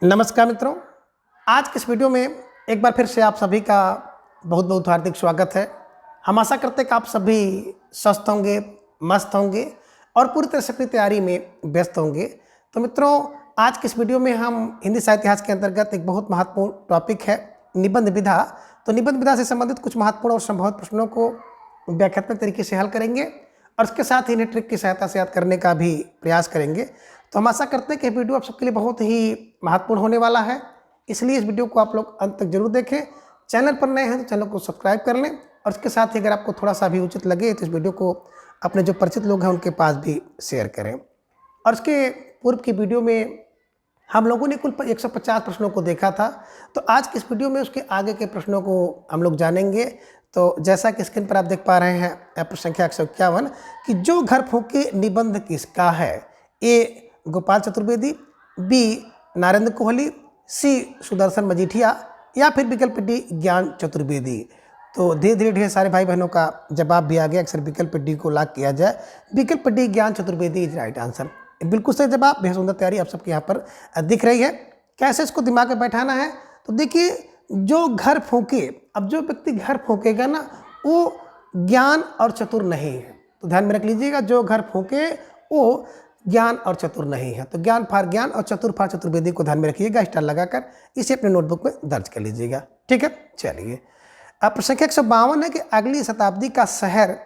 नमस्कार मित्रों, आज के इस वीडियो में एक बार फिर से आप सभी का बहुत बहुत हार्दिक स्वागत है। हम आशा करते हैं कि आप सभी स्वस्थ होंगे, मस्त होंगे और पूरी तरह से अपनी तैयारी में व्यस्त होंगे। तो मित्रों, आज के इस वीडियो में हम हिंदी साहित्य इतिहास के अंतर्गत एक बहुत महत्वपूर्ण टॉपिक है निबंध विधा। तो निबंध विधा से संबंधित कुछ महत्वपूर्ण और संभावित प्रश्नों को व्याख्यात्मक तरीके से हल करेंगे और इसके साथ ही इन्हें ट्रिक की सहायता से याद करने का भी प्रयास करेंगे। तो हम आशा करते हैं कि वीडियो आप सबके लिए बहुत ही महत्वपूर्ण होने वाला है, इसलिए इस वीडियो को आप लोग अंत तक जरूर देखें। चैनल पर नए हैं तो चैनल को सब्सक्राइब कर लें और इसके साथ ही अगर आपको थोड़ा सा भी उचित लगे तो इस वीडियो को अपने जो परिचित लोग हैं उनके पास भी शेयर करें। और इसके पूर्व की वीडियो में हम लोगों ने कुल 150 प्रश्नों को देखा था, तो आज की इस वीडियो में उसके आगे के प्रश्नों को हम लोग जानेंगे। तो जैसा कि स्क्रीन पर आप देख पा रहे हैं प्रश्न संख्या 151 कि जो घर फूके निबंध किसका है? ए गोपाल चतुर्वेदी, बी नारेंद्र कोहली, सी सुदर्शन मजीठिया या फिर विकल्प डी ज्ञान चतुर्वेदी। तो धीरे धीरे ढेर सारे भाई बहनों का जवाब भी आ गया। अक्सर विकल्प डी को लॉक किया जाए, विकल्प डी ज्ञान चतुर्वेदी इज राइट आंसर। बिल्कुल सही जवाब, बेहद सुंदर तैयारी आप सबके यहाँ पर दिख रही है। कैसे इसको दिमाग में बैठाना है? तो देखिए, जो घर फूके, अब जो व्यक्ति घर फूकेगा ना वो ज्ञान और चतुर नहीं है। तो ध्यान में रख लीजिएगा, जो घर फूके वो ज्ञान और चतुर नहीं है। तो ज्ञान फार ज्ञान और चतुर फार चतुर्वेदी को ध्यान में रखिएगा, स्टार लगाकर इसे अपने नोटबुक में दर्ज कर लीजिएगा। ठीक है, चलिए। अब प्रश्न संख्या 152 है कि अगली शताब्दी का शहर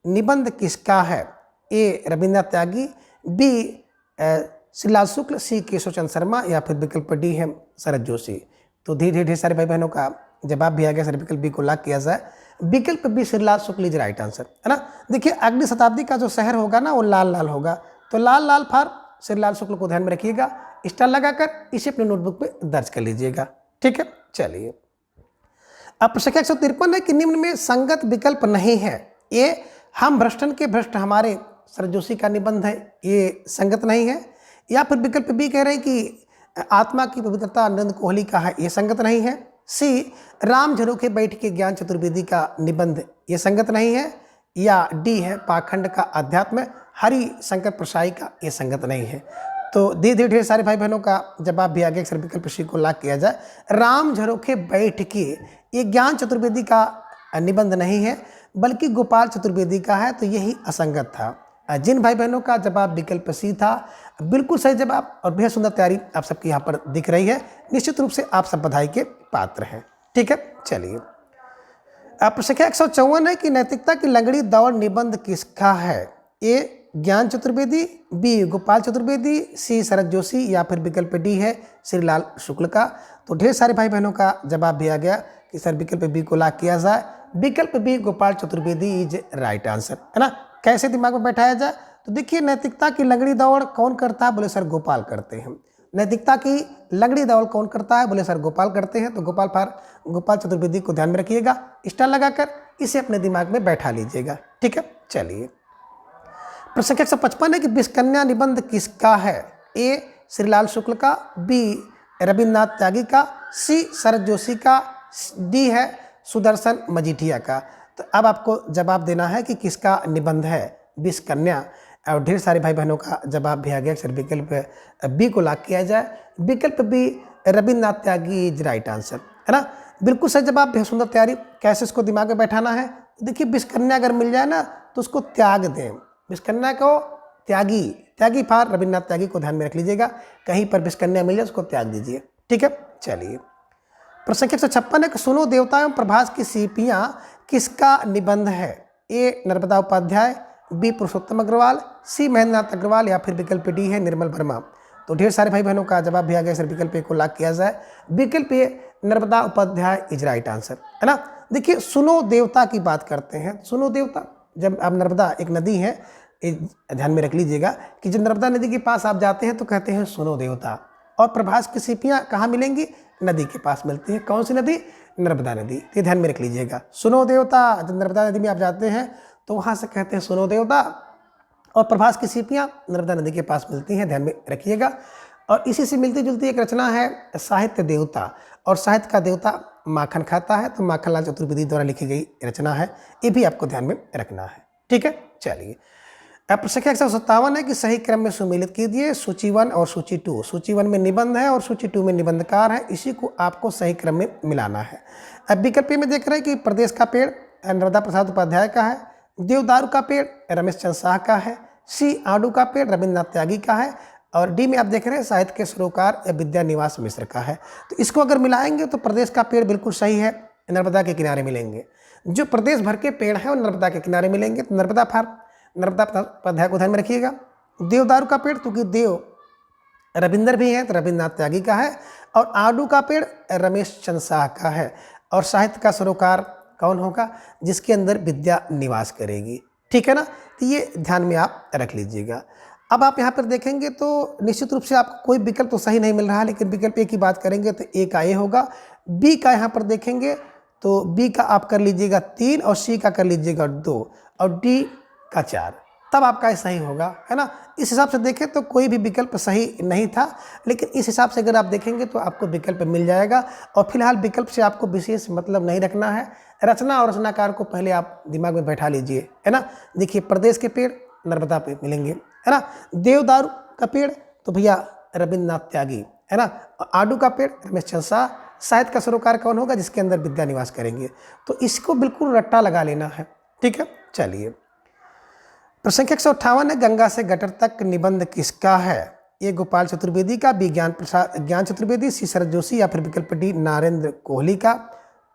निबंध किसका है? ए रविन्द्रनाथ त्यागी, बी श्रीलाल शुक्ल, सी केशव चंद्र शर्मा या फिर विकल्प डी है शरद जोशी। तो धीरे धीरे सारे भाई बहनों का जवाब भी आ गया। सर विकल्प बी को लॉक किया जाए, विकल्प B Shrilal Shukla is right answer, है ना। देखिए, अगली शताब्दी का जो शहर होगा ना वो लाल लाल होगा, तो लाल लाल फार श्रीलाल शुक्ल को ध्यान में रखिएगा, स्टार लगाकर इसे अपने नोटबुक में दर्ज कर लीजिएगा। ठीक है, चलिए। अब प्रश्न 153 है कि निम्न में संगत विकल्प नहीं है। ये हम भ्रष्टन के भ्रष्ट हमारे शरद जोशी का निबंध है, ये संगत नहीं है। या फिर विकल्प बी कह रहे हैं कि आत्मा की पवित्रता नरेंद्र कोहली का है, ये संगत नहीं है। सी राम झरोखे बैठ के ज्ञान चतुर्वेदी का निबंध, ये संगत नहीं है। या डी है पाखंड का अध्यात्म हरि शंकर प्रसाई का, ये संगत नहीं है। तो धीरे धीरे ढेर सारे भाई बहनों का जवाब भी आ गया। अक्सर विकल्प सी को लॉक किया जाए, राम झरोखे बैठ के, ये ज्ञान चतुर्वेदी का निबंध नहीं है बल्कि गोपाल चतुर्वेदी का है, तो यही असंगत था। जिन भाई बहनों का जवाब विकल्प सी था, बिल्कुल सही जवाब और बेहद सुंदर तैयारी आप सबकी यहाँ पर दिख रही है। निश्चित रूप से आप सब बधाई के पात्र हैं। ठीक है, चलिए। प्रश्न संख्या 154 है कि नैतिकता की लंगड़ी दौड़ निबंध किसका है? ए ज्ञान चतुर्वेदी, बी गोपाल चतुर्वेदी, सी शरद जोशी या फिर विकल्प डी है श्रीलाल शुक्ल का। तो ढेर सारे भाई बहनों का जवाब भी आ गया कि सर विकल्प बी को लॉक किया जाए, विकल्प B Gopal Chaturvedi is right answer, है ना। कैसे दिमाग में बैठाया जाए? तो देखिए, नैतिकता की लंगड़ी दौड़ कौन करता है? बोले सर गोपाल करते हैं। नैतिकता की लंगड़ी दौड़ कौन करता है? बोले सर गोपाल करते हैं। तो गोपाल चतुर्वेदी को ध्यान में रखिएगा, स्टार लगाकर इसे अपने दिमाग में बैठा लीजिएगा। ठीक है, चलिए। प्रश्न संख्या 155 है कि विषकन्या निबंध किसका है? ए श्रीलाल शुक्ल का, बी रविन्द्रनाथ त्यागी का, सी शरद जोशी का, डी है सुदर्शन मजीठिया का। तो अब आपको जवाब देना है कि किसका निबंध है विषकन्या। और ढेर सारे भाई बहनों का जवाब भी आ गया। सर विकल्प बी को लॉक किया जाए, विकल्प B Ravindranath Tyagi is right answer, है ना। बिल्कुल सही जवाब, बेहद सुंदर तैयारी। कैसे इसको दिमाग में बैठाना है? देखिए, विषकन्या अगर मिल जाए ना तो उसको त्याग दें। विषकन्या को त्यागी फार रविन्द्रनाथ त्यागी को ध्यान में रख लीजिएगा, कहीं पर विषकन्या मिल जाए उसको त्याग दीजिए। ठीक है, चलिए। प्रश्न 156 है कि सुनो देवता एवं प्रभास की सीपियाँ किसका निबंध है? ए नर्मदा उपाध्याय, बी पुरुषोत्तम अग्रवाल, सी महेंद्रनाथ अग्रवाल या फिर विकल्प डी है निर्मल वर्मा। तो ढेर सारे भाई बहनों का जवाब भी आ गया। सर विकल्प ए को लॉक किया जाए, विकल्प A Narmada Upadhyay is right answer, है ना। देखिए, सुनो देवता की बात करते हैं। सुनो देवता, जब आप नर्मदा एक नदी है, ध्यान में रख लीजिएगा कि जब नर्मदा नदी के पास आप जाते हैं तो कहते हैं सुनो देवता। और प्रभास की सीपियाँ कहाँ मिलेंगी? नदी के पास मिलती है। कौन सी नदी? नर्मदा नदी। ये ध्यान में रख लीजिएगा, सुनो देवता। जब नर्मदा नदी में आप जाते हैं तो वहाँ से कहते हैं सुनो देवता, और प्रभास की सीपियाँ नर्मदा नदी के पास मिलती हैं, ध्यान में रखिएगा। और इसी से मिलती जुलती एक रचना है साहित्य देवता, और साहित्य का देवता माखन खाता है, तो माखनलाल चतुर्वेदी द्वारा लिखी गई रचना है, ये भी आपको ध्यान में रखना है। ठीक है, चलिए। अब प्रश्न 157 है कि सही क्रम में सुमेलित कीजिए सूची 1 और सूची 2। सूची 1 में निबंध है और सूची 2 में निबंधकार है, इसी को आपको सही क्रम में मिलाना है। अब विकल्प में देख रहे हैं कि प्रदेश का पेड़ नर्मदा प्रसाद उपाध्याय का है, देवदारू का पेड़ रमेश चंद्र शाह का है, सी आडू का पेड़ रविन्द्रनाथ त्यागी का है, और डी में आप देख रहे हैं साहित्य के सरोकार विद्यानिवास मिश्र का है। तो इसको अगर मिलाएंगे तो प्रदेश का पेड़ बिल्कुल सही है, नर्मदा के किनारे मिलेंगे। जो प्रदेश भर के पेड़ हैं वो नर्मदा के किनारे मिलेंगे, तो नर्मदा उपाध्याय को ध्यान में रखिएगा। देवदारू का पेड़ क्योंकि देव रविंद्र भी है तो रविन्द्रनाथ त्यागी का है, और आडू का पेड़ रमेश चंद्र शाह का है, और साहित्य का सरोकार कौन होगा, जिसके अंदर विद्या निवास करेगी। ठीक है ना, तो ये ध्यान में आप रख लीजिएगा। अब आप यहाँ पर देखेंगे तो निश्चित रूप से आपको कोई विकल्प तो सही नहीं मिल रहा है, लेकिन विकल्प ए की बात करेंगे तो ए का ए होगा, बी का यहाँ पर देखेंगे तो बी का आप कर लीजिएगा 3 और सी का कर लीजिएगा 2 और डी का 4, तब आपका ये सही होगा, है ना। इस हिसाब से देखें तो कोई भी विकल्प सही नहीं था, लेकिन इस हिसाब से अगर आप देखेंगे तो आपको विकल्प मिल जाएगा। और फिलहाल विकल्प से आपको विशेष मतलब नहीं रखना है, रचना और रचनाकार को पहले आप दिमाग में बैठा लीजिए, है ना। देखिए प्रदेश के पेड़ नर्मदा पे मिलेंगे, है ना। देवदारू का पेड़ तो भैया रविन्द्रनाथ त्यागी, है ना। आडू का पेड़ रमेश चंद्र शाह, साहित्य का सरोकार कौन होगा, जिसके अंदर विद्या निवास करेंगे। तो इसको बिल्कुल रट्टा लगा लेना है, ठीक है। चलिए प्रश्न 158 है गंगा से गटर तक निबंध किसका है, ए गोपाल चतुर्वेदी का, बी ज्ञान चतुर्वेदी, सी शरद जोशी, या फिर विकल्प डी नरेंद्र कोहली का।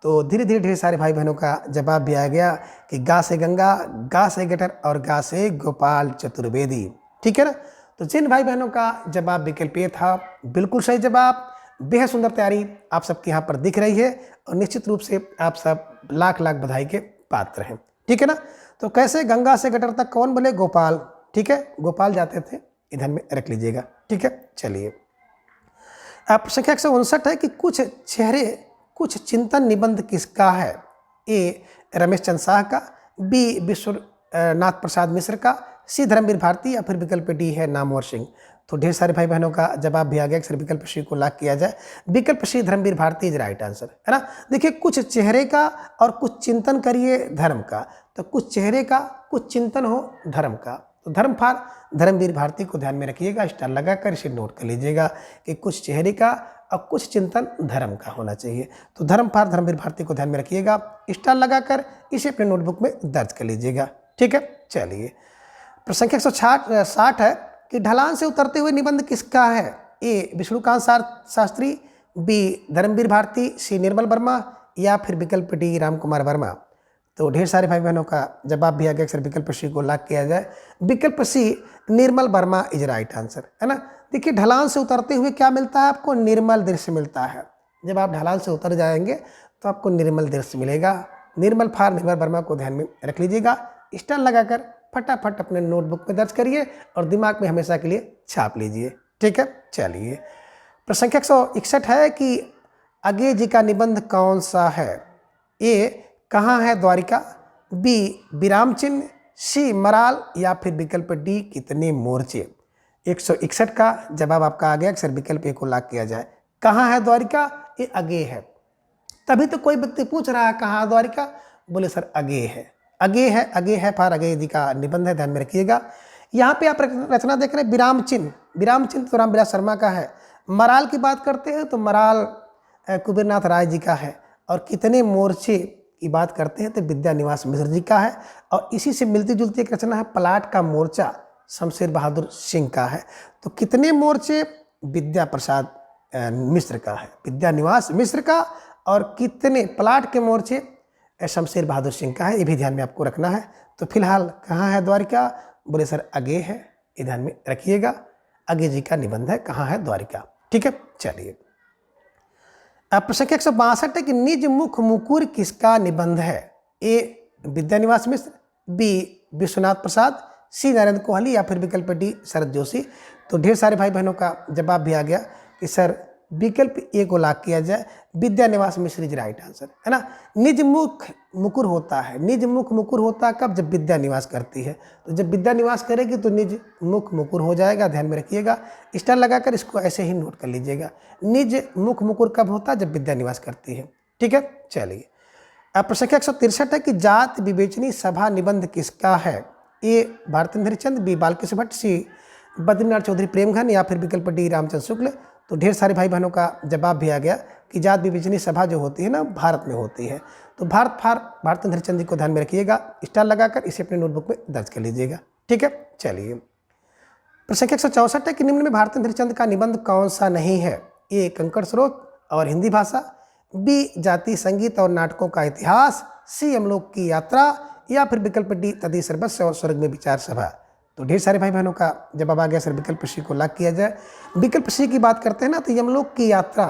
तो धीरे धीरे ढेर सारे भाई बहनों का जवाब भी आ गया कि गा से गंगा, गा से गटर और गा से गोपाल चतुर्वेदी। ठीक है ना। तो जिन भाई बहनों का जवाब विकल्प ए था बिल्कुल सही जवाब, बेहद सुंदर तैयारी आप सबके यहाँ पर दिख रही है, और निश्चित रूप से आप सब लाख लाख बधाई के पात्र हैं। ठीक है ना। तो कैसे गंगा से गटर तक कौन बोले, गोपाल। ठीक है, गोपाल जाते थे, इधर में रख लीजिएगा। ठीक है, चलिए अब संख्या 159 है कि कुछ चिंतन निबंध किसका है, ए रमेश चंद्र शाह का, बी विश्वनाथ प्रसाद मिश्र का, सी धर्मवीर भारती, या फिर विकल्प डी है नामवर सिंह। तो ढेर सारे भाई बहनों का जवाब भी आ गया, अक्सर विकल्प सी को लॉक किया जाए। विकल्प C Dharamvir Bharati is right answer, है ना। देखिए कुछ चेहरे का और कुछ चिंतन करिए धर्म का, तो कुछ चेहरे का कुछ चिंतन हो धर्म का, तो धर्म फार धर्मवीर भारती को ध्यान में रखिएगा, स्टार लगाकर इसे नोट कर लीजिएगा कि कुछ चेहरे का और कुछ चिंतन धर्म का होना चाहिए। तो धर्म फार धर्मवीर भारती को ध्यान में रखिएगा, स्टार लगाकर इसे अपने नोटबुक में दर्ज कर लीजिएगा। ठीक है, चलिए प्रश्न 160 है कि ढलान से उतरते हुए निबंध किसका है, ए विष्णुकांत शास्त्री, बी धर्मवीर भारती, सी निर्मल वर्मा, या फिर विकल्प डी राम कुमार वर्मा। तो ढेर सारे भाई बहनों का जवाब भी आ गया, अक्सर विकल्प सी को लॉक किया जाए। विकल्प सी Nirmal Verma is right answer, है ना। देखिए ढलान से उतरते हुए क्या मिलता है आपको, निर्मल दृश्य मिलता है। जब आप ढलान से उतर जाएंगे तो आपको निर्मल दृश्य मिलेगा। निर्मल फार निर्मल वर्मा को ध्यान में रख लीजिएगा, स्टार लगाकर फटाफट अपने नोटबुक में दर्ज करिए और दिमाग में हमेशा के लिए छाप लीजिए। ठीक है, चलिए प्रश्न 161 है कि अगे जी का निबंध कौन सा है, ए कहाँ है द्वारिका, बी विराम चिन्ह, सी मराल, या फिर विकल्प डी कितने मोर्चे। 161 का जवाब आपका आ गया, अक्सर विकल्प ए को लॉक किया जाए। कहाँ है द्वारिका, ये अगे है। तभी तो कोई व्यक्ति पूछ रहा है कहाँ है द्वारिका, बोले सर अगे है, अगे है फार अगे जी का निबंध है, ध्यान में रखिएगा। यहाँ पे आप रचना देख रहे हैं विराम चिन्ह तो रामविलास शर्मा का है। मराल की बात करते हैं तो मराल कुबेरनाथ राय जी का है, और कितने मोर्चे की बात करते हैं तो विद्यानिवास मिश्र जी का है। और इसी से मिलती जुलती एक रचना है पलाट का मोर्चा, शमशेर बहादुर सिंह का है। तो कितने मोर्चे विद्या प्रसाद मिश्र का है, विद्यानिवास मिश्र का, और कितने पलाट के मोर्चे शमशेर बहादुर सिंह का है, ये भी ध्यान में आपको रखना है। तो फिलहाल कहाँ है द्वारिका, बोले सर अगे है, ये ध्यान में रखिएगा। अगे जी का निबंध है कहाँ है द्वारिका। ठीक है, चलिए अब प्रश्न 162 है कि निज मुख मुकुर किसका निबंध है, ए विद्यानिवास मिश्र, बी विश्वनाथ प्रसाद, सी नरेंद्र कोहली, या फिर विकल्प डी शरद जोशी। तो ढेर सारे भाई बहनों का जवाब भी आ गया कि सर विकल्प ए को लॉक किया जाए, विद्यानिवास मिश्र इज राइट आंसर, है ना। निज मुख मुकुर होता है, निज मुख मुकुर होता है कब, जब विद्या निवास करती है। तो जब विद्या निवास करेगी तो निज मुख मुकुर हो जाएगा, ध्यान में रखिएगा, स्टार लगाकर इसको ऐसे ही नोट कर लीजिएगा। निज मुख मुकुर कब होता है, जब विद्या निवास करती है। ठीक है, चलिए अब प्रश्न 163 है कि जात विवेचनी सभा निबंध किसका है, ए भारतेंद्र हरिचंद, बी बालकृष्ण भट्ट, सी बद्रीनाथ चौधरी प्रेमघन या फिर विकल्प डी रामचंद्र शुक्ल। तो ढेर सारे भाई बहनों का जवाब भी आ गया कि जात विवेचनी सभा जो होती है ना भारत में होती है। तो भारतेंद्र हरिचंद जी को ध्यान में रखिएगा, स्टार लगाकर इसे अपने नोटबुक में दर्ज कर लीजिएगा। ठीक है, चलिए प्रश्न 164 है कि निम्न में भारतेंद्र हरिचंद का निबंध कौन सा नहीं है? ए कंकड़ स्रोत और हिंदी भाषा, बी जाति संगीत और नाटकों का इतिहास, सी यमलोक की यात्रा या फिर विकल्प डी तदी सर्वस्व और स्वर्ग में विचार सभा। तो ढेर सारे भाई बहनों का जवाब आ गया सर, विकल्प सी को लॉक किया जाए। विकल्प सी की बात करते हैं ना, तो यमलोक की यात्रा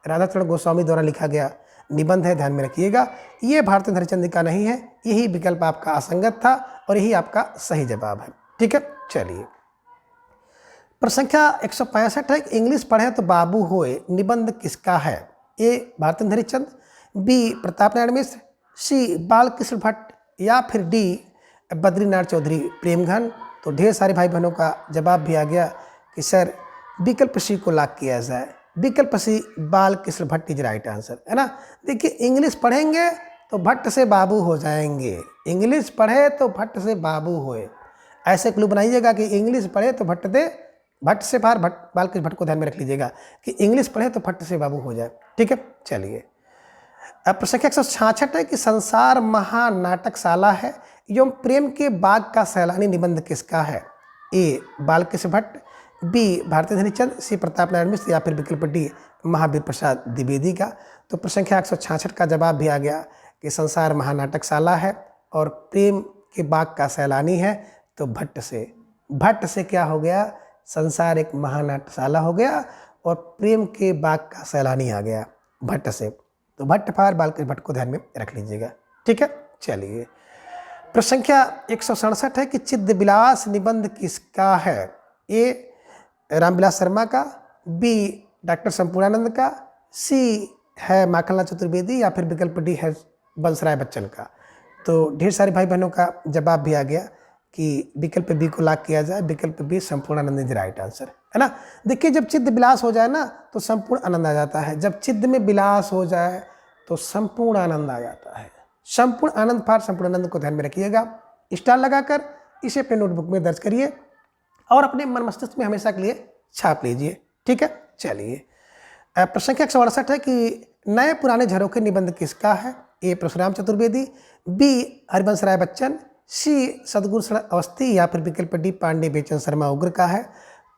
राधाचरण गोस्वामी द्वारा लिखा गया निबंध है, ध्यान में रखिएगा। ये भारतेंद्र हरिचंद का नहीं है, यही विकल्प आपका असंगत था और यही आपका सही जवाब है। ठीक है, चलिए प्रश्न संख्या 165 है, इंग्लिश पढ़े तो बाबू होए निबंध किसका है? ए भारतेंद्र हरिचंद, बी प्रताप नारायण मिश्र, सी बालकृष्ण भट्ट या फिर डी बद्रीनाथ चौधरी प्रेमघन। तो ढेर सारे भाई बहनों का जवाब भी आ गया कि सर विकल्प सी को लॉक किया जाए। विकल्प C Balkrishna Bhatt is right answer, है ना। देखिए इंग्लिश पढ़ेंगे तो भट्ट से बाबू हो जाएंगे, इंग्लिश पढ़े तो भट्ट से बाबू होए, ऐसे क्लू बनाइएगा कि इंग्लिश पढ़े तो भट्ट से पार बालकृष्ण भट्ट को ध्यान में रख लीजिएगा कि इंग्लिश पढ़े तो भट्ट से बाबू हो जाए। ठीक है, चलिए अब प्रश्न 166 है कि संसार महानाटकशाला है एवं प्रेम के बाग का सैलानी निबंध किसका है? ए बालकृष्ण भट्ट, बी भारतेंद्र हरिचंद, सी प्रताप नारायण मिश्र या फिर विकल्प डी महावीर प्रसाद द्विवेदी का। तो प्रश्न संख्या 166 का जवाब भी आ गया कि संसार महानाटकशाला है और प्रेम के बाग का सैलानी है। तो भट्ट से क्या हो गया? संसार एक महानाटकशाला हो गया और प्रेम के बाग का सैलानी आ गया भट्ट से। तो भट्ट पार बालकृष्ण भट्ट को ध्यान में रख लीजिएगा। ठीक है, चलिए प्रश्न संख्या 167 है कि चिद्द विलास निबंध किसका है? ए रामविलास शर्मा का, बी डॉक्टर संपूर्णानंद का, सी है माखनलाल चतुर्वेदी या फिर विकल्प डी है बंसराय बच्चन का। तो ढेर सारे भाई बहनों का जवाब भी आ गया कि विकल्प बी को लॉक किया जाए। विकल्प B Sampurnanand is right answer, है ना। देखिए जब चिद्द विलास हो जाए ना तो संपूर्ण आनंद आ जाता है, जब चिद्द में विलास हो जाए तो संपूर्ण आनंद आ जाता है। संपूर्ण आनंद पार संपूर्ण आनंद को ध्यान में रखिएगा, स्टार लगाकर इसे अपने नोटबुक में दर्ज करिए और अपने मन मस्तिष्क में हमेशा के लिए छाप लीजिए। ठीक है, चलिए प्रश्न संख्या 168 है कि नए पुराने झरोखे निबंध किसका है? ए परशुराम चतुर्वेदी, बी हरिवंश राय बच्चन, सी सदगुरु शरण अवस्थी या फिर विकल्प डी पांडे बेचन शर्मा उग्र का है।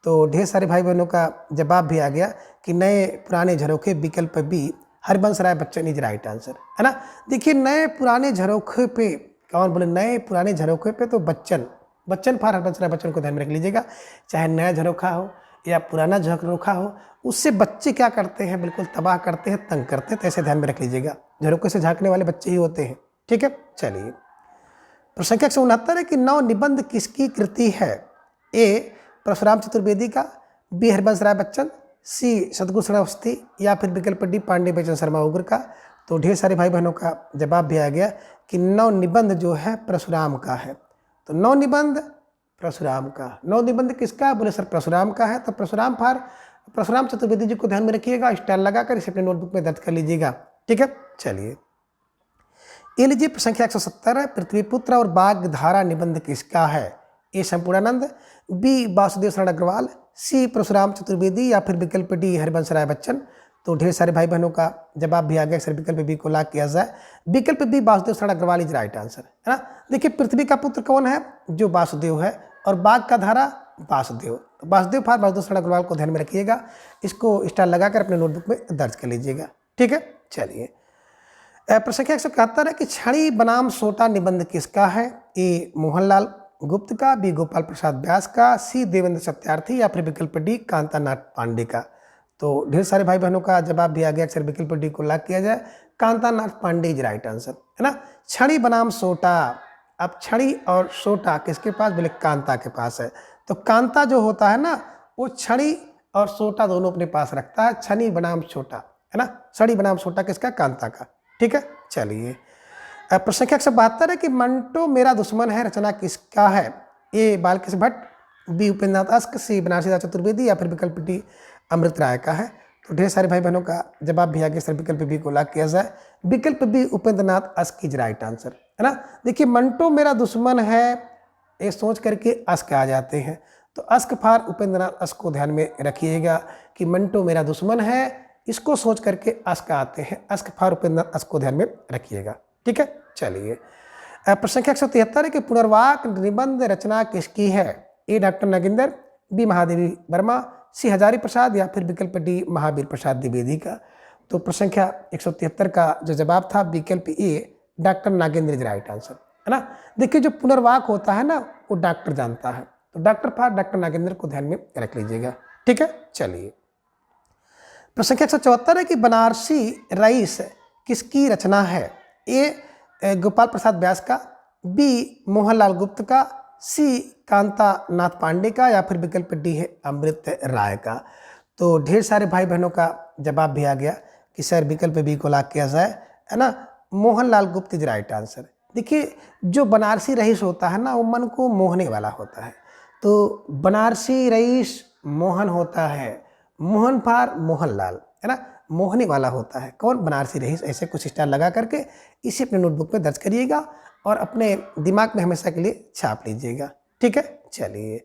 तो ढेर सारे भाई बहनों का जवाब भी आ गया कि नए पुराने झरोखे विकल्प B Harivansh Rai Bachchan is right answer, है ना। देखिए नए पुराने झरोखे पे कौन बोले? नए पुराने झरोखे पे तो बच्चन फार हरिवंश राय बच्चन को ध्यान में रख लीजिएगा। चाहे नया झरोखा हो या पुराना झरोखा हो, उससे बच्चे क्या करते हैं? बिल्कुल तबाह करते हैं, तंग करते हैं। तो ऐसे ध्यान में रख लीजिएगा, झरोखे से झांकने वाले बच्चे ही होते हैं। ठीक है, चलिए प्रश्न संख्या 169 है कि नव निबंध किसकी कृति है? ए परशुराम चतुर्वेदी का, बी हरिवंश राय बच्चन, सी सदगुरु शरण अवस्थी या फिर विकल्प डी पांडे बेचन शर्मा उग्र का। तो ढेर सारे भाई बहनों का जवाब भी आ गया कि नव निबंध जो है परशुराम का है। तो नव निबंध परशुराम का, नव निबंध किसका? बोले सर परशुराम का है। तो परशुराम चतुर्वेदी जी को ध्यान में रखिएगा, स्टार लगाकर इसे अपने नोटबुक में दर्ज कर लीजिएगा। ठीक है, चलिए ये लीजिए प्रश्न संख्या 170 है, पृथ्वीपुत्र और बागधारा निबंध किसका है? ए संपूर्णानंद, बी वासुदेव शरण अग्रवाल, सी परशुराम चतुर्वेदी या फिर विकल्प डी हरिवंश राय बच्चन। तो ढेर सारे भाई बहनों का जवाब भी आ गया सर, विकल्प बी को लॉक किया जाए। विकल्प बी वासुदेव शरण अग्रवाल इज राइट आंसर, है ना। देखिए पृथ्वी का पुत्र कौन है? जो वासुदेव है, और बाघ का धारा वासुदेव। तो वासुदेव फार वासुदेव शरण अग्रवाल को ध्यान में रखिएगा, इसको स्टार लगाकर अपने नोटबुक में दर्ज कर लीजिएगा। ठीक है, चलिए प्रश्न संख्या 171 है कि छड़ी बनाम सोटा निबंध किसका है? ए मोहनलाल गुप्त का, बी गोपाल प्रसाद व्यास का, सी देवेंद्र सत्यार्थी या फिर विकल्प डी कांतानाथ पांडे का। तो ढेर सारे भाई बहनों का जवाब भी आ गया, अक्सर विकल्प डी को लॉक किया जाए। कांतानाथ पांडे इज राइट आंसर, है ना। छड़ी बनाम सोटा, अब छड़ी और सोटा किसके पास? बोले कांता के पास है। तो कांता जो होता है ना, वो छड़ी और सोटा दोनों अपने पास रखता है। छड़ी बनाम छोटा, है ना। छड़ी बनाम सोटा किसका? कांता का। ठीक है, चलिए प्रश्न संख्या 172 है कि मंटो मेरा दुश्मन है रचना किसका है? ए बालकृष्ण भट्ट, बी उपेंद्रनाथ अस्क, सी बनारसीदास चतुर्वेदी या फिर विकल्प डी अमृत राय का है। तो ढेर सारे भाई बहनों का जवाब भी आ गया सर, विकल्प बी को लॉक किया जाए। विकल्प B Upendranath Ashk is right answer, है ना। देखिए मंटो मेरा दुश्मन है ये सोच करके अस्क आ जाते हैं। तो अस्क फार उपेंद्र नाथ अस्क को ध्यान में रखिएगा कि मंटो मेरा दुश्मन है, इसको सोच करके अस्क आते हैं। अस्क फार उपेंद्र नाथ अस्क को ध्यान में रखिएगा। ठीक है, चलिए। प्रश्न संख्या 173 है कि पुनर्वाक निबंध रचना किसकी है? ए डॉक्टर नागेंद्र, बी महादेवी वर्मा, सी हजारी प्रसाद या फिर विकल्प डी महावीर प्रसाद द्विवेदी का। तो प्रश्न संख्या 173 का जो जवाब था विकल्प A doctor Nagendra is right answer, है ना। देखिए जो पुनर्वाक होता है ना वो डॉक्टर जानता है, तो डॉक्टर फार डॉक्टर नागेंद्र को ध्यान में रख लीजिएगा। ठीक है, चलिए। प्रश्न संख्या 174 है कि बनारसी रईस किसकी रचना है? ए गोपाल प्रसाद व्यास का, बी मोहनलाल गुप्त का, सी कांता नाथ पांडे का या फिर विकल्प डी है अमृत राय का। तो ढेर सारे भाई बहनों का जवाब भी आ गया कि सर विकल्प बी को लॉक किया जाए, है ना। मोहनलाल गुप्त इज राइट आंसर। देखिए जो बनारसी रईस होता है ना वो मन को मोहने वाला होता है, तो बनारसी रईस मोहन होता है, मोहन फार मोहनलाल, है ना, मोहने वाला होता है। कौन? बनारसी रईस। ऐसे कुछ स्टार लगा करके इसे अपने नोटबुक में दर्ज करिएगा और अपने दिमाग में हमेशा के लिए छाप लीजिएगा। ठीक है, चलिए।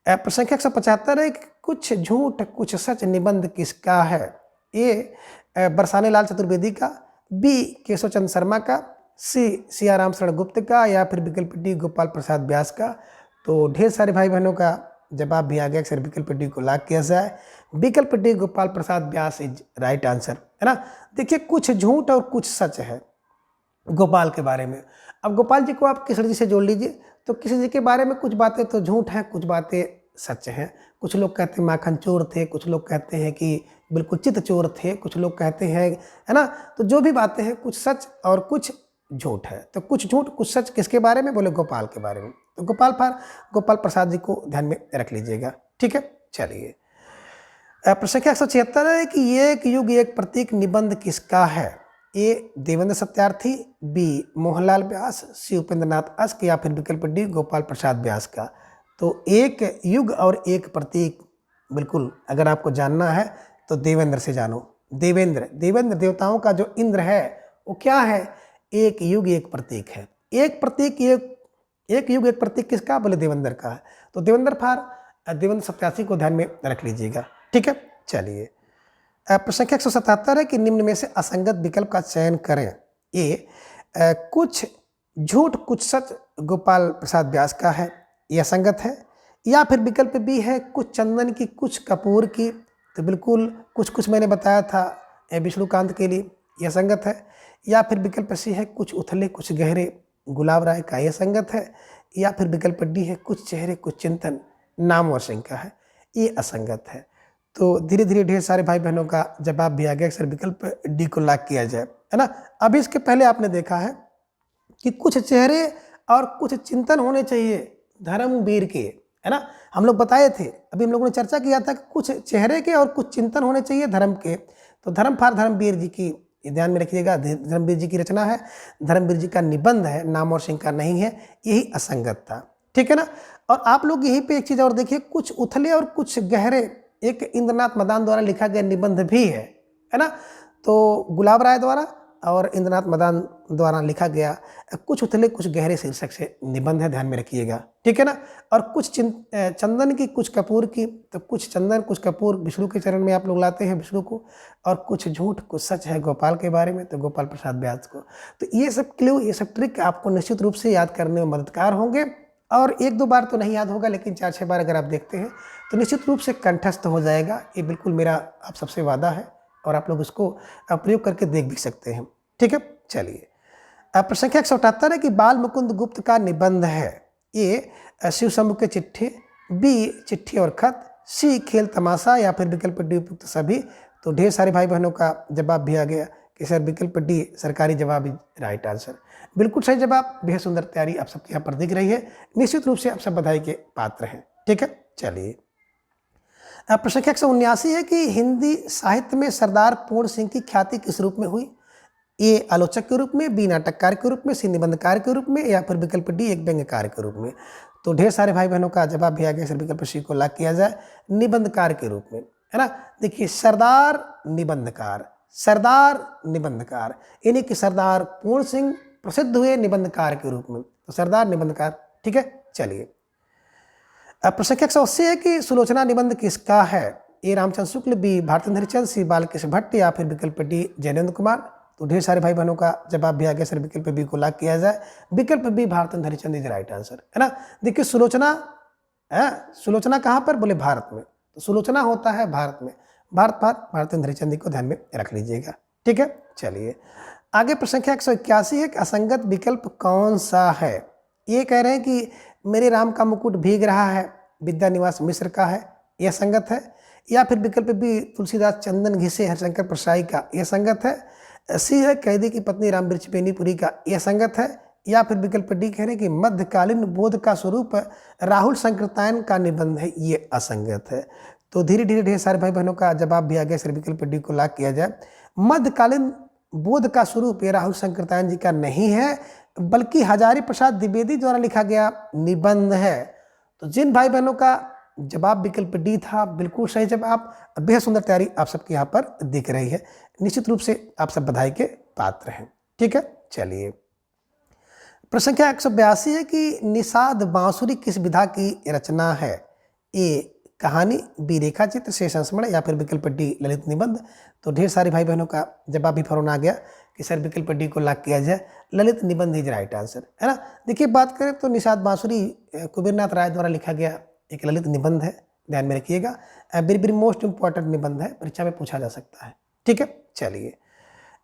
प्रश्न संख्या 175 है कि कुछ झूठ कुछ सच निबंध किसका है? ए बरसाने लाल चतुर्वेदी का, बी केशव चंद्र शर्मा का, सी सियाराम शरण गुप्त का या फिर विकल्प डी गोपाल प्रसाद व्यास का। तो ढेर सारे भाई बहनों का जवाब भी आ गया कि सर विकल्प डी को लॉक किया जाए। विकल्प D Gopal Prasad Vyas is right answer, है ना। देखिए कुछ झूठ और कुछ सच है गोपाल के बारे में। अब गोपाल जी को आप किशोर जी से जोड़ लीजिए, तो किशोर जी के बारे में कुछ बातें तो झूठ हैं, कुछ बातें सच हैं। कुछ लोग कहते हैं माखन चोर थे, कुछ लोग कहते हैं कि बिल्कुल चित चोर थे, कुछ लोग कहते हैं, है ना। तो जो भी बातें हैं कुछ सच और कुछ झूठ है। तो कुछ झूठ कुछ सच किसके बारे में? बोले गोपाल के बारे में। तो गोपाल प्रसाद जी को ध्यान में रख लीजिएगा। ठीक है, चलिए। प्रश्न संख्या 176 है कि एक युग एक प्रतीक निबंध किसका है? ए देवेंद्र सत्यार्थी, बी मोहनलाल व्यास, सी उपेंद्र नाथ अस्क या फिर विकल्प डी गोपाल प्रसाद व्यास का। तो एक युग और एक प्रतीक बिल्कुल अगर आपको जानना है तो देवेंद्र से जानो। देवेंद्र देवताओं का जो इंद्र है वो क्या है? एक युग एक प्रतीक है। एक युग एक प्रतीक किसका? बोले देवेंद्र का है। तो देवेंद्र सत्यार्थी को ध्यान में रख लीजिएगा। ठीक है, चलिए। प्रश्न संख्या 177 है कि निम्न में से असंगत विकल्प का चयन करें। ए कुछ झूठ कुछ सच गोपाल प्रसाद व्यास का है, यह असंगत है। या फिर विकल्प बी है कुछ चंदन की कुछ कपूर की, तो बिल्कुल कुछ मैंने बताया था विष्णुकांत के लिए, यह संगत है। या फिर विकल्प सी है कुछ उथले कुछ गहरे गुलाब राय का, यह संगत है। या फिर विकल्प डी है कुछ चेहरे कुछ चिंतन नामवर सिंह का है, ये असंगत है। तो धीरे धीरे ढेर सारे भाई बहनों का जवाब भी आ गया सर विकल्प डी को लॉक किया जाए, है ना। अभी इसके पहले आपने देखा है कि कुछ चेहरे और कुछ चिंतन होने चाहिए धर्मवीर के, है ना। हम लोग बताए थे, अभी हम लोगों ने चर्चा किया था कि कुछ चेहरे के और कुछ चिंतन होने चाहिए धर्म के। तो धर्मवीर जी की ध्यान में रखिएगा, धर्मवीर जी की रचना है, धर्मवीर जी का निबंध है, नाम और सिंह का नहीं है, यही असंगत था। ठीक है ना। और आप लोग यहीं पे एक चीज़ और देखिए, कुछ उथले और कुछ गहरे एक इंद्रनाथ मदान द्वारा लिखा गया निबंध भी है ना। तो गुलाब राय द्वारा और इंद्रनाथ मदान द्वारा लिखा गया कुछ उथले कुछ गहरे शीर्षक से निबंध है, ध्यान में रखिएगा। ठीक है ना। और कुछ चंदन की कुछ कपूर की, तो कुछ चंदन कुछ कपूर विष्णु के चरण में आप लोग लाते हैं विष्णु को, और कुछ झूठ कुछ सच है गोपाल के बारे में, तो गोपाल प्रसाद व्यास को। तो ये सब क्लू ये सब ट्रिक आपको निश्चित रूप से याद करने में मददगार होंगे, और एक दो बार तो नहीं याद होगा लेकिन 4-6 बार अगर आप देखते हैं तो निश्चित रूप से कंठस्थ हो जाएगा। ये बिल्कुल मेरा आप सबसे वादा है, और आप लोग इसको प्रयोग करके देख भी सकते हैं। ठीक है, चलिए। प्रश्न संख्या 178 है कि बाल मुकुंद गुप्त का निबंध है। ए शिव शंभु के चिट्ठी, बी चिट्ठी और खत, सी खेल तमाशा या फिर विकल्प डी उपयुक्त सभी। तो ढेर सारे भाई बहनों का जवाब भी आ गया कि सर विकल्प डी सरकारी जवाब राइट आंसर, बिल्कुल सही जवाब। बेहद सुंदर तैयारी आप सबके यहाँ पर दिख रही है, निश्चित रूप से आप सब बधाई के पात्र हैं। ठीक है, चलिए। प्रश्न संख्या 179 है कि हिंदी साहित्य में सरदार पूर्ण सिंह की ख्याति किस रूप में हुई? ए आलोचक के रूप में, बी नाटककार के रूप में, सी निबंधकार के रूप में, या फिर विकल्प डी एक व्यंग्यकार के रूप में। तो ढेर सारे भाई बहनों का जवाब भी आ गया, सर विकल्प सी को लॉक किया जाए, निबंधकार के रूप में, है ना। देखिए सरदार निबंधकार यानी कि सरदार पूर्ण सिंह प्रसिद्ध हुए निबंधकार के रूप में, तो सरदार निबंधकार। ठीक है, चलिए। अब प्रश्न 180 है कि सुलोचना निबंध किसका है? ए रामचंद्र शुक्ल, बी भारतेंद्र हरिश्चंद्र, सी बालकृष्ण भट्ट या फिर विकल्प डी जैनेन्द्र कुमार। तो ढेर सारे भाई बहनों का जवाब भी आ गया सर, विकल्प बी को लॉक किया जाए। विकल्प B Bharatendu Harishchandra is right answer, है ना। देखिए सुलोचना है, सुलोचना कहाँ पर? बोले भारत में। तो सुलोचना होता है भारत में, भारतेंद्र हरिश्चंद्र को ध्यान में रख लीजिएगा, ठीक है। चलिए आगे प्रश्न संख्या 181 है कि असंगत विकल्प कौन सा है? ये कह रहे हैं कि मेरे राम का मुकुट भीग रहा है, विद्या निवास मिश्र का है, यह संगत है। या फिर विकल्प बी तुलसीदास चंदन घिसे हरिशंकर परसाई का, यह संगत है। सी है कैदी की पत्नी राम वृक्ष बेनीपुरी का, यह संगत है। या फिर विकल्प डी कह रहे हैं कि मध्यकालीन बोध का स्वरूप राहुल संकृतायन का निबंध है, ये असंगत है। तो धीरे धीरे ढेर सारे भाई बहनों का जवाब भी आ गया सर, विकल्प डी को लॉक किया जाए। मध्यकालीन बोध का स्वरूप ये राहुल संकृतायन जी का नहीं है, बल्कि हजारी प्रसाद द्विवेदी द्वारा लिखा गया निबंध है। तो जिन भाई बहनों का जवाब विकल्प डी था, बिल्कुल सही जवाब। बेहद सुंदर तैयारी आप सबके यहाँ पर दिख रही है, निश्चित रूप से आप सब बधाई के पात्र हैं, ठीक है। चलिए प्रश्न संख्या 182 है कि निषाद बांसुरी किस विधा की रचना है? ए कहानी, बी रेखा चित्र, से संस्मरण या फिर विकल्प डी ललित निबंध। तो ढेर सारे भाई बहनों का जवाब भी फौरन आ गया कि सर विकल्प डी को लॉक किया जाए, ललित निबंध इज राइट आंसर, है ना। देखिए बात करें तो निषाद बांसुरी कुबेरनाथ राय द्वारा लिखा गया एक ललित निबंध है, ध्यान में रखिएगा। वेरी वेरी मोस्ट इंपॉर्टेंट निबंध है, परीक्षा में पूछा जा सकता है, ठीक है। चलिए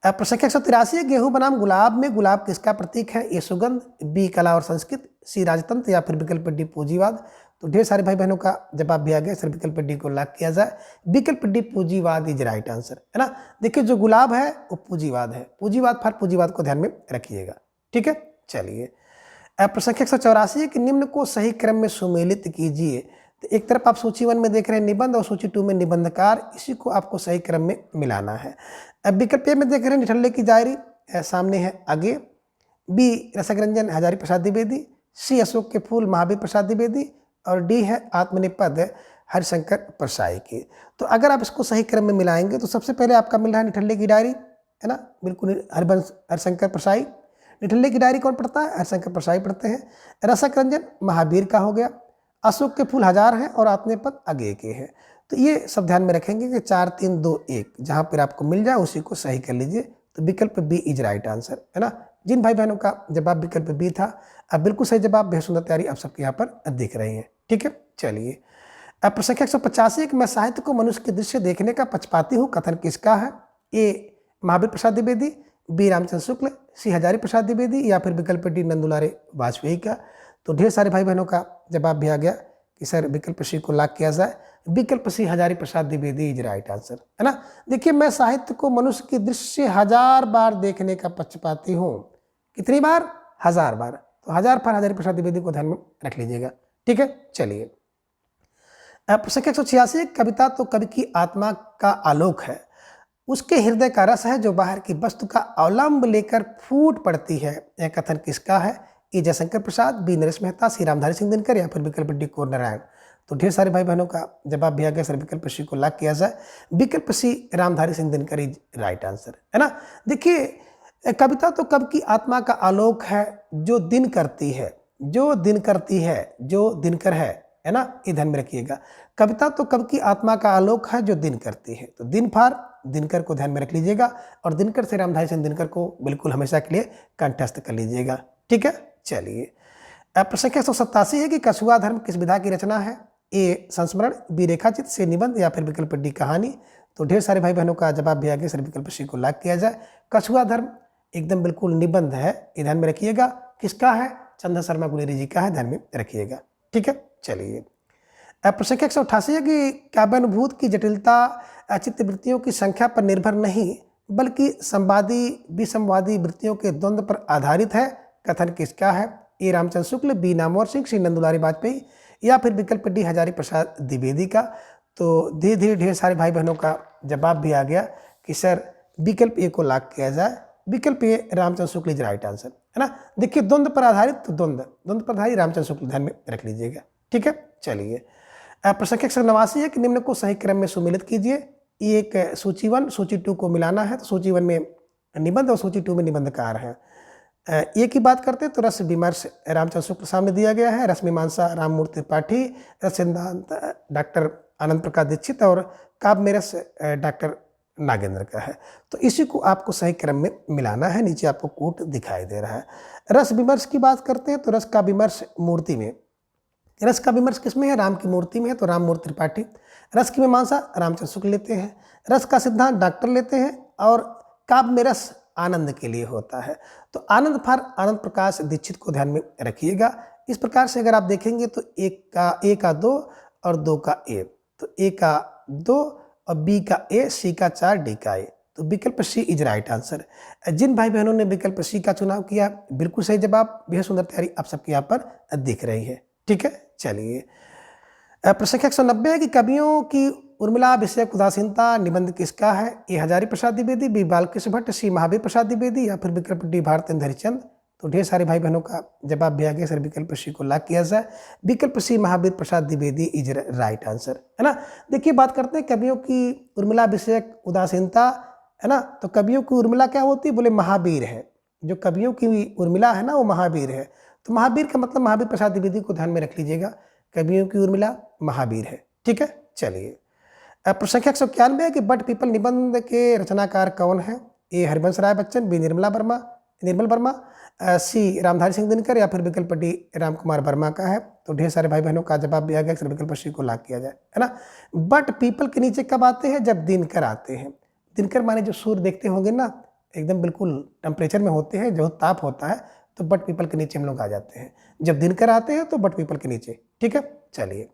प्रश्न 183 है गेहूं बनाम गुलाब में गुलाब किसका प्रतीक है? ए सुगंध, बी कला और संस्कृत, सी राजतंत्र या फिर विकल्प डी पूंजीवाद। तो ढेर सारे भाई बहनों का जवाब भी आ गया सर, विकल्प डी को लॉक किया जाए, विकल्प डी पूंजीवाद इज राइट आंसर, है ना। देखिए जो गुलाब है वो पूंजीवाद है, पूंजीवाद फॉर पूंजीवाद को ध्यान में रखिएगा, ठीक है। चलिए प्रश्न 184 है कि निम्न को सही क्रम में सुमेलित कीजिए। तो एक तरफ आप सूची 1 में देख रहे हैं निबंध और सूची 2 में निबंधकार, इसी को आपको सही क्रम में मिलाना है। अब विकल्प ए में देख रहे हैं निठल्ले की डायरी, सामने है आगे, बी रसक रंजन हजारी प्रसाद द्विवेदी, सी अशोक के फूल महावीर प्रसाद द्विवेदी और डी है आत्मनिपद हरिशंकर परसाई की। तो अगर आप इसको सही क्रम में मिलाएंगे तो सबसे पहले आपका मिल रहा है निठल्ले की डायरी, है ना, बिल्कुल हरिशंकर परसाई। निठल्ले की डायरी कौन पढ़ता है? हरिशंकर परसाई पढ़ते हैं। रसक रंजन महावीर का हो गया, अशोक के फूल हजार हैं और आत्मनिपद आगे के हैं। तो ये सब ध्यान में रखेंगे कि 4 3 2 1 जहाँ पर आपको मिल जाए उसी को सही कर लीजिए। तो विकल्प बी इज राइट आंसर, है ना। जिन भाई बहनों का जवाब विकल्प बी था, अब बिल्कुल सही जवाब, बेहद सुंदर तैयारी आप सबके यहाँ पर दिख रही है, ठीक है। चलिए अब प्रश्न 185 कि मैं साहित्य को मनुष्य के दृश्य देखने का पक्षपाती हूँ, कथन किसका है? ए महावीर प्रसाद द्विवेदी, बी रामचंद्र शुक्ल, सी हजारी प्रसाद द्विवेदी या फिर विकल्प डी नंदुलारे वाजपेयी का। तो ढेर सारे भाई बहनों का जवाब भी आ गया कि सर विकल्प सी को लॉक किया जाए, विकल्प सी Hazari Prasad Dwivedi is right answer, है ना। देखिए मैं साहित्य को मनुष्य के दृश्य 1000 बार देखने का पक्षपाती हूँ। कितनी बार? 1000 बार। तो 1000 बार हजारी प्रसाद द्विवेदी को ध्यान में रख लीजिएगा, ठीक है। चलिए प्रश्न 186 कविता तो कवि की आत्मा का आलोक है, उसके हृदय का रस है जो बाहर की वस्तु का अवलंब लेकर फूट पड़ती है, यह कथन किसका है? ए जयशंकर प्रसाद, बी नरेश मेहता, सी रामधारी सिंह दिनकर या फिर विकल्प डी कोर नारायण। तो ढेर सारे भाई बहनों का जवाब भी आ गया सर, विकल्प सी को लॉक किया जाए, विकल्प C Ramdhari Singh Dinkar is right answer, है ना। देखिए कविता तो कवि की आत्मा का आलोक है जो दिन करती है, जो दिन करती है, जो दिनकर है ना, ये ध्यान में रखिएगा। कविता तो कवि की आत्मा का आलोक है जो दिन करती है। तो दिन फार दिनकर को ध्यान में रख लीजिएगा और दिनकर से रामधारी सिंह दिनकर को बिल्कुल हमेशा के लिए कंठस्थ कर लीजिएगा, ठीक है। चलिए अब प्रश्न 187 है कि कछुआ धर्म किस विधा की रचना है? ए संस्मरण, बी रेखाचित्र, से निबंध या फिर विकल्प डी कहानी। तो ढेर सारे भाई बहनों का जवाब भी आ गया सर, विकल्प सी को लॉक किया जाए, कछुआ धर्म एकदम बिल्कुल निबंध है, ये ध्यान में रखिएगा। किसका है? चंद्र शर्मा गुलेरी जी का है, ध्यान में रखिएगा, ठीक है। चलिए अब प्रश्न 188 है कि काव्यानुभूत की जटिलता चित्तवृत्तियों की संख्या पर निर्भर नहीं बल्कि संवादी विसंवादी वृत्तियों के द्वंद्व पर आधारित है, कथन किसका है? ए रामचंद्र शुक्ल, बी नामवर सिंह, सी नंदुलारी वाजपेयी या फिर विकल्प डी हजारी प्रसाद द्विवेदी का। तो धीरे धीरे ढेर सारे भाई बहनों का जवाब भी आ गया कि सर विकल्प ए को लॉक किया जाए, विकल्प ए Ramchandra Shukla is right answer, है ना। देखिए द्वंद्व पर आधारित, तो द्वंद्व पर आधारित रामचंद्र शुक्ल ध्यान में रख लीजिएगा, ठीक है। चलिए प्रश्न 189 है कि निम्न को सही क्रम में सुमेलित कीजिए। ये एक सूची 1 सूची 2 को मिलाना है, तो सूची 1 में निबंध और सूची 2 में निबंधकार है। ये की बात करते हैं तो रस विमर्श रामचंद्र शुक्ल सामने दिया गया है, रस मीमांसा राममूर्ति त्रिपाठी, रस सिद्धांत डॉक्टर आनंद प्रकाश दीक्षित और काव्य में रस डॉक्टर नागेंद्र का है। तो इसी को आपको सही क्रम में मिलाना है। नीचे आपको कोट दिखाई दे रहा है। रस विमर्श की बात करते हैं तो रस का विमर्श मूर्ति में, रस का विमर्श किसमें है? राम की मूर्ति में है, तो राममूर्ति त्रिपाठी। रस की मीमांसा रामचंद्र शुक्ल लेते हैं, रस का सिद्धांत डॉक्टर लेते हैं और काव्य में रस आनंद के लिए होता है, तो आनंद फॉर आनंद प्रकाश दीक्षित को ध्यान में रखिएगा। इस प्रकार से अगर आप देखेंगे तो ए का 2 और 2 का ए, तो ए का 2 और बी का ए, सी का 4, डी का ए, तो विकल्प सी इज राइट आंसर। जिन भाई बहनों ने विकल्प सी का चुनाव किया बिल्कुल सही जवाब, बेहद सुंदर तैयारी आप सबके यहाँ पर दिख रही है। ठीक है, चलिए प्रश्न 190 है कि कवियों की उर्मिला विषयक उदासीनता निबंध किसका है? ए हजारी प्रसाद द्विवेदी, बी बालकृष्ण भट्ट, सी महावीर प्रसाद द्विवेदी या फिर विकल्प डी भारतेंद्र हरिचंद। तो ढेर सारे भाई बहनों का जवाब भी आ गया सर, विकल्प सी को लॉक किया जाए। विकल्प सी Mahavir Prasad Dwivedi is right answer, है ना। देखिए बात करते हैं कवियों की उर्मिला विषयक उदासीनता, है ना। तो कवियों की उर्मिला क्या होती है? बोले महावीर है। जो कवियों की उर्मिला है ना वो महावीर है। तो महावीर का मतलब महावीर प्रसाद द्विवेदी को ध्यान में रख लीजिएगा। कवियों की उर्मिला महावीर है। ठीक है, चलिए प्रश्न 191 है कि बट पीपल निबंध के रचनाकार कौन है? ए हरिवंश राय बच्चन, बी निर्मल वर्मा, सी रामधारी सिंह दिनकर या फिर विकल्प डी राम कुमार वर्मा का है। तो ढेर सारे भाई बहनों का जवाब भी आ गया, विकल्प सी को लॉक किया जाए, है ना। बट पीपल के नीचे कब आते हैं? जब दिनकर आते हैं। दिनकर माने जो सूर्य देखते होंगे ना, एकदम बिल्कुल टेम्परेचर में होते हैं, जो ताप होता है, तो बट पीपल के नीचे हम लोग आ जाते हैं। जब दिनकर आते हैं तो बट पीपल के नीचे। ठीक है, चलिए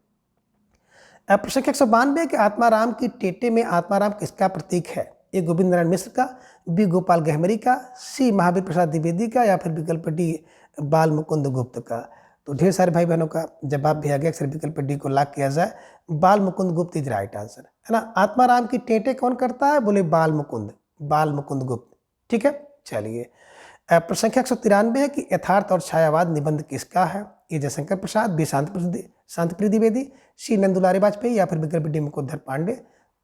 प्रश्न 192 कि आत्माराम की टेटे में आत्माराम किसका प्रतीक है? ए गोविंद नारायण मिश्र का, बी गोपाल गहमरी का, सी महावीर प्रसाद द्विवेदी का या फिर विकल्प डी बाल मुकुंद गुप्त का। तो ढेर सारे भाई बहनों का जवाब भी आ गया, अक्सर विकल्प डी को लॉक किया जाए। बाल मुकुंद गुप्त इज राइट आंसर, है ना। आत्माराम की टेटे कौन करता है? बोले बाल मुकुंद गुप्त। ठीक है, चलिए प्रश्न 193 है कि यथार्थ और छायावाद निबंध किसका है? ए जयशंकर प्रसाद, बी शांतिप्रिय द्विवेदी, सी नंदुलारे वाजपेयी या फिर विकल्प डी मुकुंदर पांडे।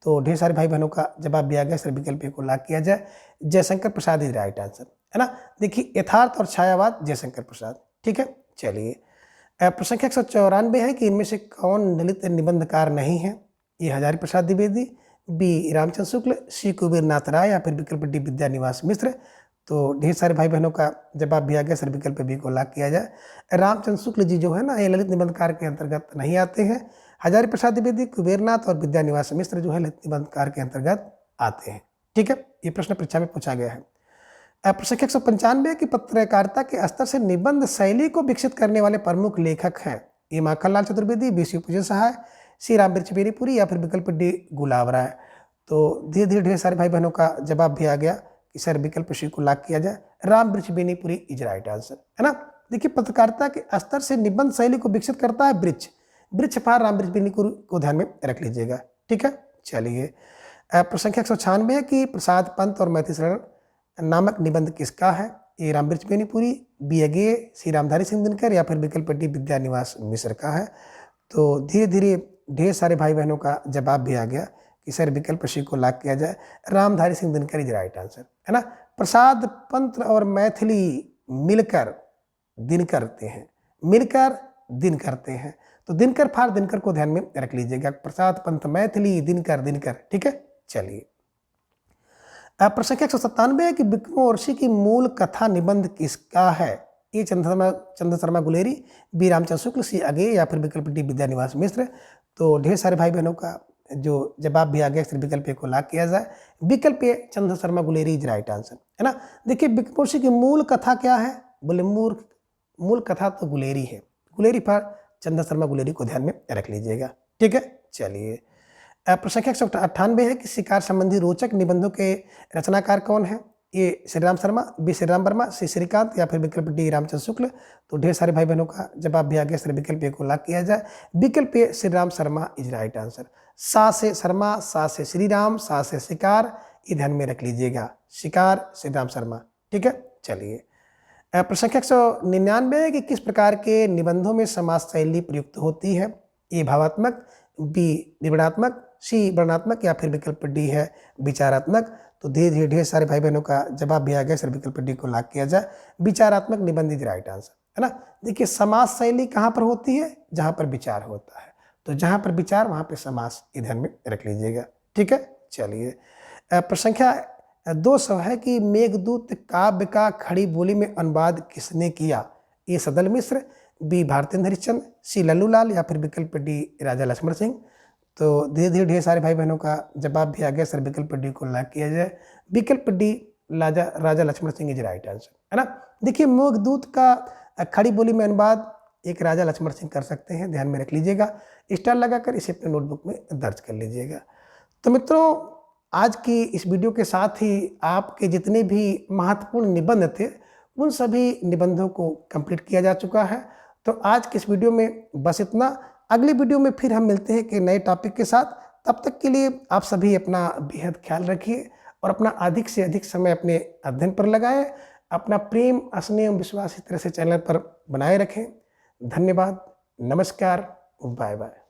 तो ढेर सारे भाई बहनों का जवाब भी आ गया, सर विकल्प को लॉक किया जाए। Jaishankar Prasad is right answer, है ना। देखिए यथार्थ और छायावाद जयशंकर प्रसाद। ठीक है, चलिए प्रश्न 194 है कि इनमें से कौन दलित निबंधकार नहीं है? ए हजारी प्रसाद द्विवेदी, बी रामचंद्र शुक्ल, सी कुबेर नाथ राय या फिर विकल्प डी विद्यानिवास मिश्र। तो ढेर सारे भाई बहनों का जवाब भी आ गया, सर विकल्प बी को लॉक किया जाए। रामचंद्र शुक्ल जी जो है ना, ये ललित निबंधकार के अंतर्गत नहीं आते हैं। हजारी प्रसाद द्विवेदी, कुबेरनाथ और विद्यानिवास मिश्र जो है ललित निबंधकार के अंतर्गत आते हैं। ठीक है, ये प्रश्न परीक्षा में पूछा गया है। प्रश्न 195 की पत्रकारिता के स्तर से निबंध शैली को विकसित करने वाले प्रमुख लेखक हैं? ए माखनलाल चतुर्वेदी, बी शिवपूजन सहाय, सी रामवृक्ष बेनीपुरी या फिर विकल्प डी गुलाब राय। तो धीरे धीरे ढेर सारे भाई बहनों का जवाब भी आ गया कि सर विकल्प सी को लॉक किया जाए। Rambriksh Benipuri is right answer, है ना। देखिए पत्रकारिता के स्तर से निबंध शैली को विकसित करता है वृक्ष फार रामवृक्ष बेनीपुरी को ध्यान में रख लीजिएगा। ठीक है, चलिए प्रश्न 196 है कि प्रसाद पंत और मैथिली शरण नामक निबंध किसका है? ए रामवृक्ष बेनीपुरी, बी अगे, सी रामधारी सिंह दिनकर या फिर विकल्प डी विद्यानिवास मिश्र का है। तो धीरे धीरे ढेर सारे भाई बहनों का जवाब भी आ गया कि सर विकल्प सी को लॉक किया जाए। Ramdhari Singh Dinkar is right answer, है ना। प्रसाद पंत और मैथिली मिलकर दिन करते हैं, तो दिनकर फार दिनकर को ध्यान में रख लीजिएगा। प्रसाद पंत मैथिली दिनकर। ठीक है, चलिए प्रश्न 197 है कि विक्रमोर्वशी की मूल कथा निबंध किसका है? ए चंद्र शर्मा गुलेरी, बी रामचंद्र शुक्ल, सी अगे या फिर विकल्प डी विद्यानिवास मिश्र। तो ढेर सारे भाई बहनों का जो जवाब भी आ गया, विकल्प को लॉक किया जाए। विकल्प Chandra Sharma Guleri is right answer, है ना। देखिए विक्रमोर्वशी की मूल कथा क्या है? बोले मूल कथा तो गुलेरी है। गुलेरी पर चंद्र शर्मा गुलेरी को ध्यान में रख लीजिएगा। ठीक है, चलिए प्रश्न 198 है कि शिकार संबंधी रोचक निबंधों के रचनाकार कौन है? ए श्रीराम शर्मा, बी श्रीराम वर्मा, सी श्रीकांत या फिर विकल्प डी रामचंद्र शुक्ल। तो ढेर सारे भाई बहनों का जवाब भी आ गया, विकल्प को लॉक किया जाए। विकल्प A Shriram Sharma is right answer. सा से शर्मा, सा से श्रीराम, सा से शिकार, ये ध्यान में रख लीजिएगा। शिकार श्रीराम शर्मा। ठीक है, चलिए प्रश्न 199 है कि किस प्रकार के निबंधों में समास शैली प्रयुक्त होती है? ए भावात्मक, बी विवरणात्मक, सी वर्णनात्मक या फिर विकल्प डी है विचारात्मक। तो धीरे धीरे ढेर सारे भाई बहनों का जवाब भी आ गया, सर विकल्प डी को लॉक किया जाए। विचारात्मक निबंध इज राइट आंसर, है ना। देखिए समास शैली कहाँ पर होती है, जहाँ पर विचार होता है, तो जहाँ पर विचार वहाँ पे समास ध्यान में रख लीजिएगा, ठीक है। चलिए प्रश्न संख्या 200 है कि मेघदूत काव्य का खड़ी बोली में अनुवाद किसने किया? ए सदल मिश्र, बी भारतेंद्र हरिश्चंद्र, सी लल्लूलाल, या फिर विकल्प डी राजा लक्ष्मण सिंह। तो धीरे धीरे ढेर सारे भाई बहनों का जवाब भी आ गया, सर विकल्प डी को लॉक किया जाए। विकल्प D Raja Lakshman Singh is right answer, है ना। देखिए मेघदूत का खड़ी बोली में अनुवाद एक राजा लक्ष्मण सिंह कर सकते हैं, ध्यान में रख लीजिएगा। स्टार लगाकर इसे अपने नोटबुक में दर्ज कर लीजिएगा। तो मित्रों आज की इस वीडियो के साथ ही आपके जितने भी महत्वपूर्ण निबंध थे उन सभी निबंधों को कंप्लीट किया जा चुका है। तो आज के इस वीडियो में बस इतना। अगली वीडियो में फिर हम मिलते हैं कि नए टॉपिक के साथ। तब तक के लिए आप सभी अपना बेहद ख्याल रखिए और अपना अधिक से अधिक समय अपने अध्ययन पर लगाएं। अपना प्रेम, स्नेह, विश्वास इस तरह से चैनल पर बनाए रखें। धन्यवाद, नमस्कार, बाय बाय।